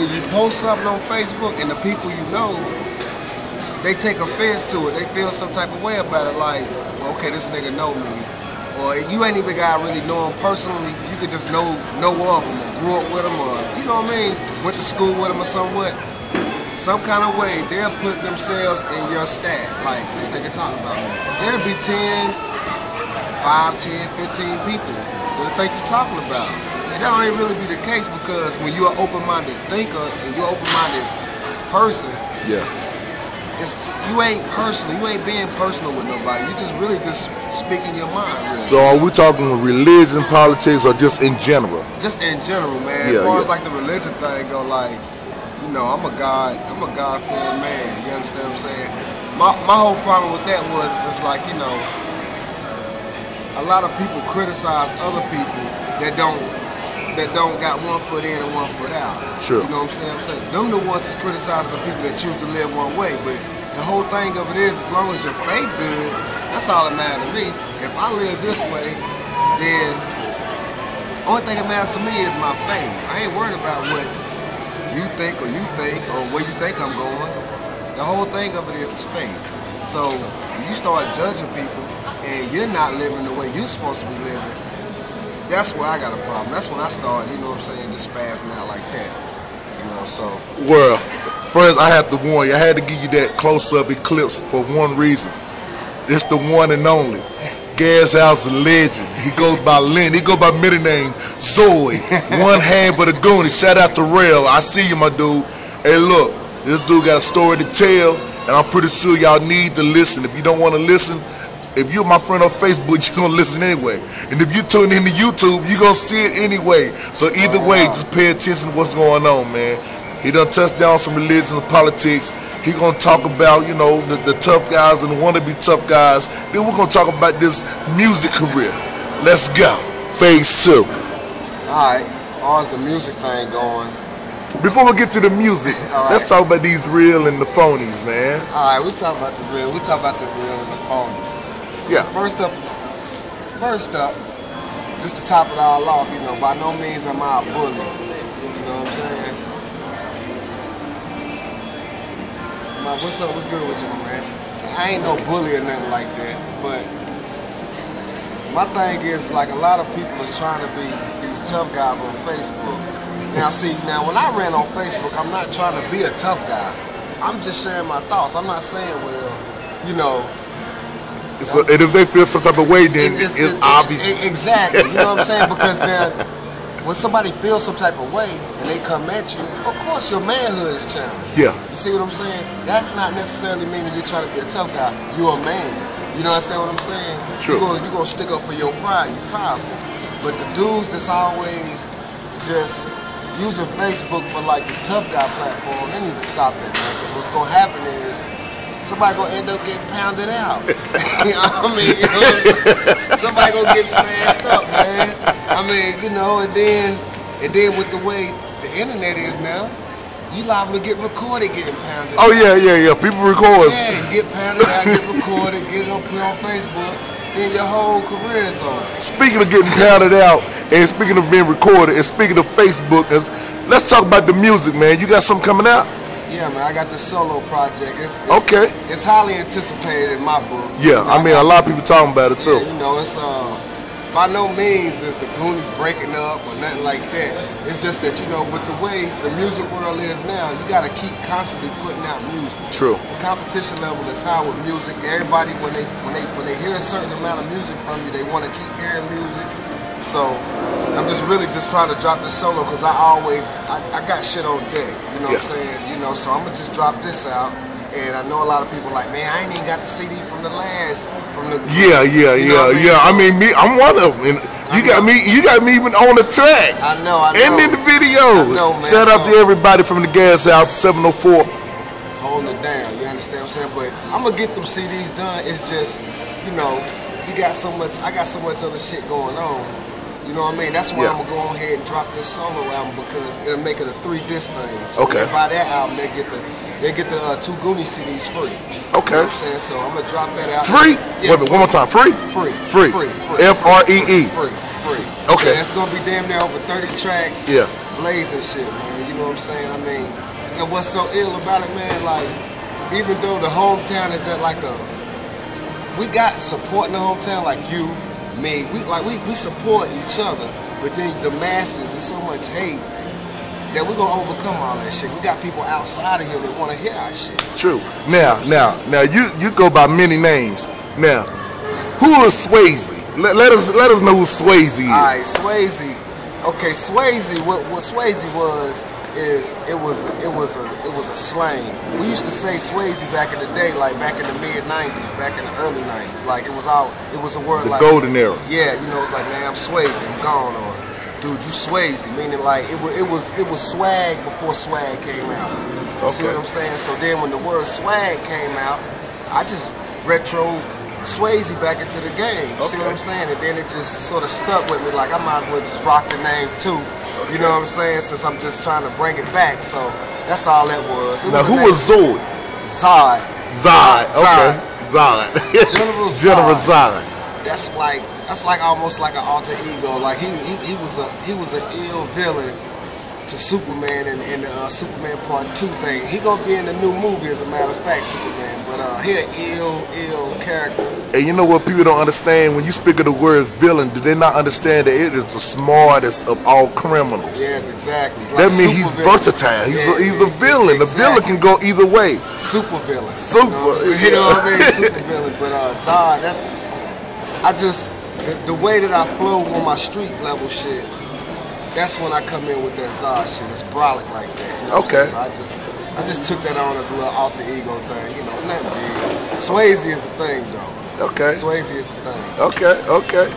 when you post something on Facebook and the people you know, they take offense to it. They feel some type of way about it, like, well, okay, this nigga know me. Or you ain't even gotta really know him personally. You could just know of him, or grew up with him, or, you know what I mean, went to school with him or somewhat. Some kind of way, they'll put themselves in your stat. Like, this nigga talking about me. There'll be 10, 5, 10, 15 people that'll think you're talking about. And that ain't really be the case, because when you're an open-minded thinker and you're an open-minded person, yeah, you ain't being personal with nobody. You just really just speaking your mind. Really. So are we talking religion, politics, or just in general? Just in general, man. As far as like the religion thing go, like, you know, I'm a God-fearing man. You understand what I'm saying? My whole problem with that was just like, you know, a lot of people criticize other people that don't got one foot in and one foot out. Sure. You know what I'm saying? Them the ones that's criticizing the people that choose to live one way. But the whole thing of it is, as long as your faith good, that's all that matters to me. If I live this way, then only thing that matters to me is my faith. I ain't worried about what you think or where you think I'm going. The whole thing of it is faith. So when you start judging people and you're not living the way you're supposed to be living, that's where I got a problem. That's when I started, you know what I'm saying, just spazzing out like that. You know, so. Well, first I have to warn you, I had to give you that close-up eclipse for one reason. It's the one and only. Gas House legend. He goes by Lenny. He goes by middle name Zoe. One hand for the Goonies. Shout out to Rail. I see you, my dude. Hey, look, this dude got a story to tell, and I'm pretty sure y'all need to listen. If you don't want to listen, if you're my friend on Facebook, you're going to listen anyway. And if you tune into YouTube, you're going to see it anyway. So either way, just pay attention to what's going on, man. He done touched down some religion and politics. He going to talk about, you know, the tough guys and the wannabe tough guys. Then we're going to talk about this music career. Let's go. Phase 2. All right. As far as the music thing going. Before we get to the music, let's talk about these real and the phonies, man. All right. We talk about the real. We talk about the real and the phonies. Yeah. First up, just to top it all off, you know, by no means am I a bully. You know what I'm saying? What's up? What's good with you, man? I ain't no bully or nothing like that, but my thing is, like, a lot of people is trying to be these tough guys on Facebook. Now, see, when I ran on Facebook, I'm not trying to be a tough guy. I'm just sharing my thoughts. I'm not saying, well, you know. And if they feel some type of way, then it's obvious. Exactly. You know what I'm saying? Because now, when somebody feels some type of way and they come at you, of course your manhood is challenged. Yeah. You see what I'm saying? That's not necessarily meaning you're trying to be a tough guy. You're a man. You know, understand what I'm saying? True. You're gonna stick up for your pride. You're powerful. But the dudes that's always just using Facebook for like this tough guy platform, they need to stop that, man. Because what's gonna happen is somebody gonna end up getting pounded out. You know what I mean? You know what I'm saying? Somebody gonna get smashed up, man. I mean, you know, and then with the way the internet is now, you liable to get recorded getting pounded out. Oh yeah. People record. Yeah, you get pounded out, get recorded, get it put on Facebook, then your whole career is over. Speaking of getting pounded out, and speaking of being recorded, and speaking of Facebook, let's talk about the music, man. You got something coming out? Yeah, man, I got this solo project. It's highly anticipated in my book. Yeah, you know, I mean, a lot of people talking about it too. Yeah, you know, it's by no means is the Goonies breaking up or nothing like that. It's just that, you know, with the way the music world is now, you got to keep constantly putting out music. True. The competition level is high with music. Everybody, when they hear a certain amount of music from you, they want to keep hearing music. So I'm just really trying to drop this solo because I got shit on deck. You know what I'm saying? You know, so I'm gonna just drop this out. And I know a lot of people like, man, I ain't even got the CD from the last, Yeah. I mean, I'm one of them. And you got me even on the track. I know. And in the video. I know, man. Shout out to everybody from the Gas House 704. Holding it down, you understand what I'm saying? But I'm gonna get them CDs done. It's just, you know, I got so much other shit going on. You know what I mean? That's why I'm gonna go on ahead and drop this solo album, because it'll make it a 3-disc thing. So when they buy that album, they get the 2 Goonie CDs free. Okay. You know what I'm saying? So I'm gonna drop that out. Free? Yeah. Wait, one more time. Free? Free. F-R-E-E. Free. Okay. Yeah, it's gonna be damn near over 30 tracks. Yeah. Blazing shit, man. You know what I'm saying? I mean, and what's so ill about it, man? Like, even though the hometown is at like we got support in the hometown, like you, me. We support each other, but then the masses, there's so much hate that we're gonna overcome all that shit. We got people outside of here that want to hear our shit. True. Now, you go by many names. Now, who is Swayze? Let us know who Swayze is. All right, Swayze. Okay, Swayze. What Swayze it was a slang. We used to say Swayze back in the day, like back in the mid '90s, back in the early '90s. Like it was a word the like golden era. Yeah, you know, it's like, man, I'm Swayze, I'm gone, or dude, you Swayze, meaning like it was swag before swag came out. You see what I'm saying? So then when the word swag came out, I just retro Swayze back into the game. You see what I'm saying? And then it just sort of stuck with me, like I might as well just rock the name too. You know what I'm saying? Since I'm just trying to bring it back. So that's all that was. Now who was Zod? Zod. Okay. Zod. General Zod. That's like almost like an alter ego. Like he was an ill villain to Superman in the Superman Part 2 thing. He gonna be in the new movie, as a matter of fact, Superman. But he an ill character. And you know what people don't understand? When you speak of the word villain, do they not understand that it is the smartest of all criminals? Yes, exactly. Like that means he's versatile. He's a villain. Exactly. The villain can go either way. Super villain. Super. You know what I mean? Super villain. But Zod, the way that I flow on my street level shit, that's when I come in with that Zod shit. It's brolic like that. You know okay. So I just took that on as a little alter ego thing. You know, nothing big. Swayze is the thing, though. Okay. Swayze is the thing. Okay.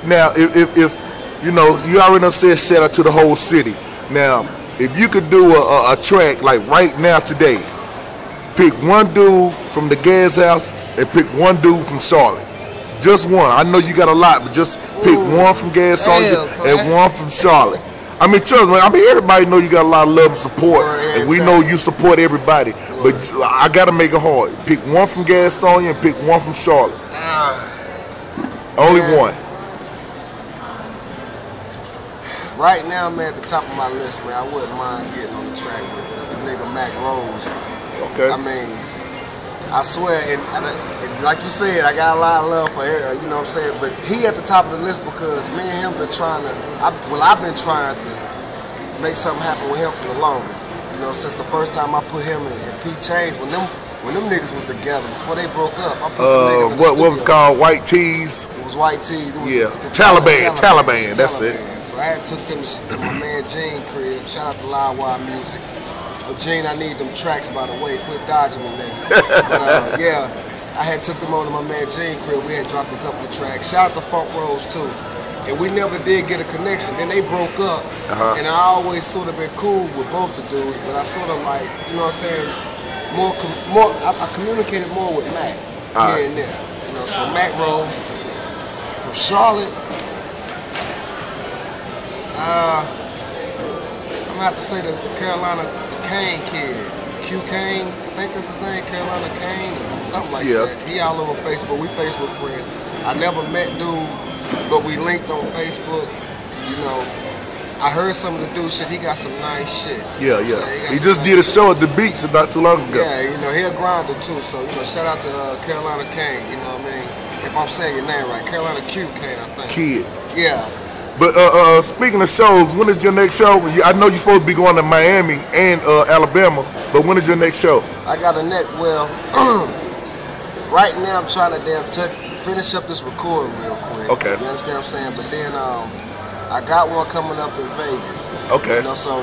Now, if you know, you already done said shout out to the whole city. Now, if you could do a track like right now today, pick one dude from the Gas House and pick one dude from Charlotte. Just one. I know you got a lot, but just pick one from Gas House and one from Charlotte. I mean, trust me. I mean, everybody know you got a lot of love and support, and we know you support everybody. But I gotta make it hard. Pick one from Gastonia and pick one from Charlotte. Only one. Right now, man, at the top of my list, man, I wouldn't mind getting on the track with the nigga Mac Rose. Okay. I mean, I swear, and like you said, I got a lot of love for her, you know what I'm saying? But he at the top of the list because me and him been trying to, I've been trying to make something happen with him for the longest. You know, since the first time I put him and P. Chains, when them niggas was together, before they broke up, I put them niggas in the studio. What was called White Tees? It was White Tees. The Taliban, that's it. So I had took them to my man Gene crib. Shout out to Live Wire Music. Gene, I need them tracks, by the way. Quit dodging me, nigga. But yeah, I had took them over to my man Gene crib. We had dropped a couple of tracks. Shout out to Funk Rose too. And we never did get a connection. Then they broke up, and I always sort of been cool with both the dudes. But I sort of like, you know what I'm saying, more. I communicated more with Mac here and there. You know, so Mac Rose from Charlotte. I'm gonna have to say the Carolina. Kane kid, Q Kane, I think that's his name, Carolina Kane, or something like that. He all over Facebook. We Facebook friends. I never met dude, but we linked on Facebook. You know, I heard some of the dude shit. He got some nice shit. Yeah. He just did a show at the beach not too long ago. Yeah, you know, he a grinder too. So you know, shout out to Carolina Kane. You know what I mean? If I'm saying your name right, Carolina Q Kane, I think. Kid. Yeah. But speaking of shows, when is your next show? I know you're supposed to be going to Miami and Alabama, but when is your next show? I got a right now I'm trying to finish up this recording real quick. Okay. You understand what I'm saying? But then I got one coming up in Vegas. Okay. You know, so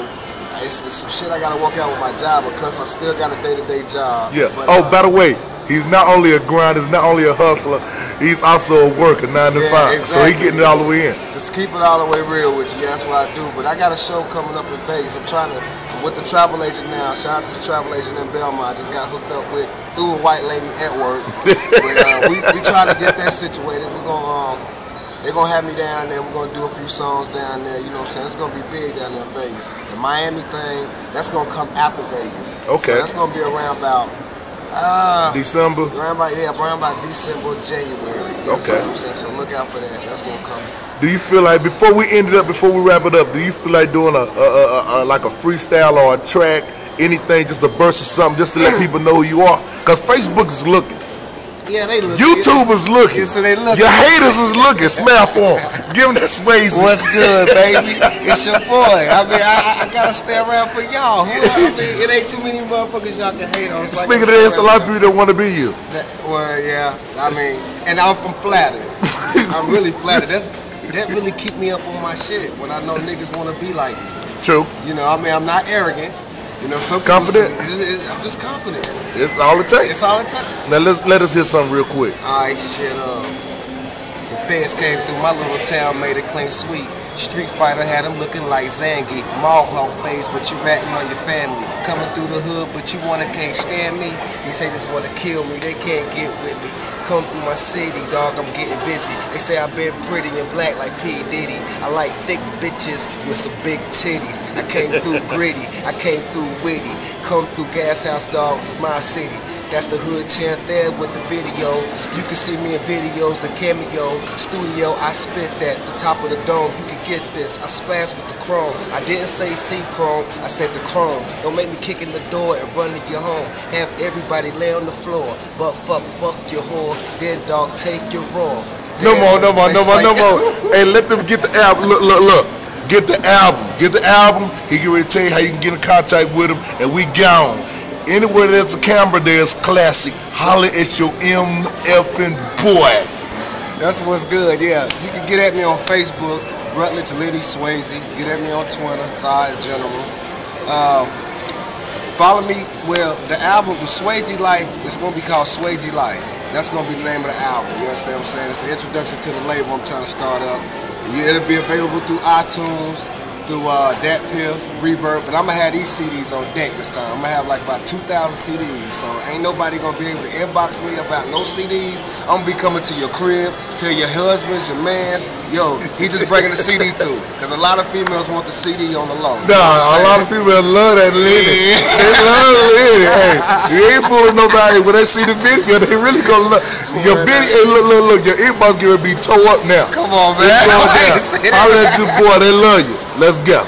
it's some shit I gotta work out with my job because I still got a day-to-day job. Yeah. But, by the way, he's not only a grinder, he's not only a hustler, he's also a worker, 9 to 5. Exactly. So he's getting it all the way in. Just keep it all the way real with you. That's what I do. But I got a show coming up in Vegas. I'm trying to, with the travel agent now. Shout out to the travel agent in Belmont. I just got hooked up through a white lady at work. But we trying to get that situated. They're gonna have me down there. We're gonna do a few songs down there. You know what I'm saying? It's gonna be big down there in Vegas. The Miami thing, that's gonna come after Vegas. Okay. So that's gonna be around about December? Around about December, January. Okay. You know what I'm saying? So look out for that. That's gonna come. Do you feel like before we wrap it up, do you feel like doing like a freestyle or a track, anything, just a verse or something, just to let people know who you are? Because Facebook is looking. Yeah, they look. YouTube is looking. Yeah, so they looking. Your haters is looking. Smile for them. Give them that space. What's good, baby? It's your boy. I mean, I gotta stay around for y'all. I mean, it ain't too many motherfuckers y'all can hate on. So speaking of this, a lot of people don't want to be you. Well, yeah. I mean, and I'm flattered. I'm really flattered. That really keep me up on my shit when I know niggas want to be like me. True. You know, I mean, I'm not arrogant. You know, some confident. I'm just confident. It's all it takes. It's all it takes. Now let us hear something real quick. Alright, shit. The feds came through my little town, made it clean sweep. Street Fighter had him looking like Zangief. Mohawk face, but you ratting on your family. Coming through the hood, but you can't stand me. These haters wanna kill me, they can't get with me. Come through my city, dog, I'm getting busy. They say I've been pretty and black like P. Diddy. I like thick bitches with some big titties. I came through gritty, I came through witty. Come through Gas House, dog, it's my city. That's the hood chant there with the video. You can see me in videos, the cameo, studio, I spit that. The top of the dome, you can get this. I splash with the chrome. I didn't say C-chrome, I said the chrome. Don't make me kick in the door and run to your home. Have everybody lay on the floor. Fuck your whore. Then dog, take your raw. No more. Hey, let them get the album. Look. Get the album. He get ready to tell you how you can get in contact with him, and we gone. Anywhere there's a camera, there's classic. Holler at your MFing boy. That's what's good, yeah. You can get at me on Facebook, Rutledge, Lenny, Swayze. Get at me on Twitter, Zai General. Follow me, well, the album, the Swayze Life, is going to be called Swayze Life. That's going to be the name of the album, you understand what I'm saying? It's the introduction to the label I'm trying to start up. It'll be available through iTunes, through Dat Piff, Reverb, but I'm gonna have these CDs on deck this time. I'm gonna have like about 2,000 CDs, so ain't nobody gonna be able to inbox me about no CDs. I'm gonna be coming to your crib, tell your husbands, your mans, yo, he just bringing the CD through, because a lot of females want the CD on the low. Nah, a lot of people love that Lenny. They love Lenny. Hey, you ain't fooling nobody when they see the video. They really gonna love your video. Hey, look, your inbox gonna be tore up now. Come on, man. Holler at your boy. They love you. Let's go.